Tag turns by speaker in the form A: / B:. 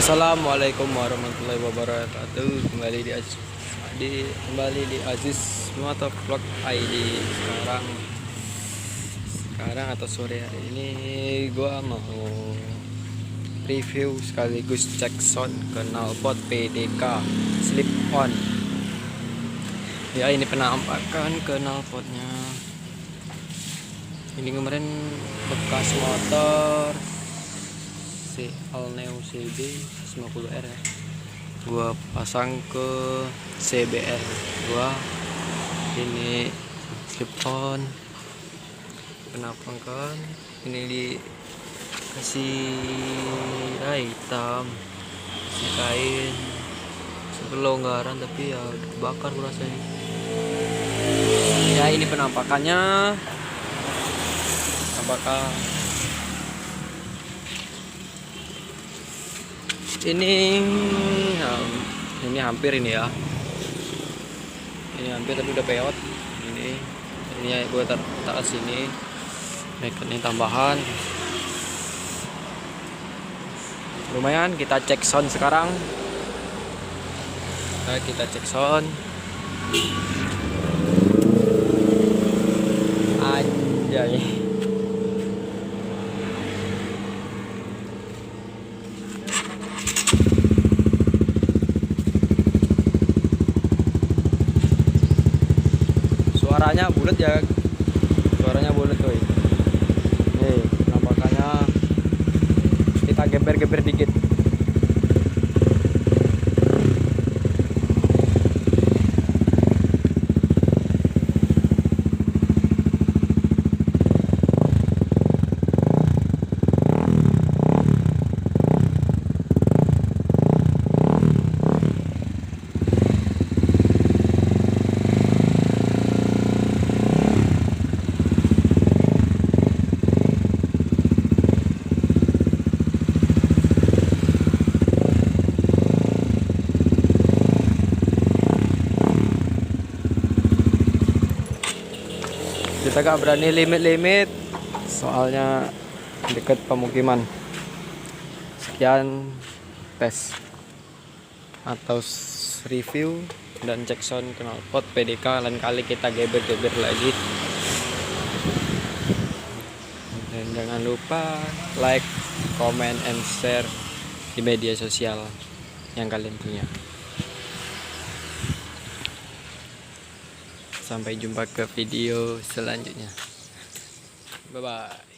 A: Assalamualaikum warahmatullahi wabarakatuh. Kembali di Aziz Motovlog ID. Sekarang atau sore hari ini gua mau review sekaligus cek sound knalpot PDK slip on. Ya, ini penampakan knalpotnya. Ini kemarin bekas motor Alneo CB 50R ya. Gua pasang ke cbr gua. Ini slip on, penampakan ini dikasih hitam, kasih kain sebelonggaran, tapi ya bakar rasanya. Ya, ini penampakannya. Apakah ini hampir ini ya, ini hampir tapi udah peot. Ini gue taruh sini, ini tambahan lumayan. Kita cek sound sekarang. Kita cek sound. Anjay, suaranya bulat ya, suaranya bulat coy. Nih penampakannya, kita geber-geber dikit. Kita gak berani limit-limit, soalnya dekat pemukiman. Sekian tes atau review dan cek sound knalpot PDK. Lain kali kita geber-geber lagi. Dan jangan lupa like, comment, and share di media sosial yang kalian punya. Sampai jumpa ke video selanjutnya. Bye bye.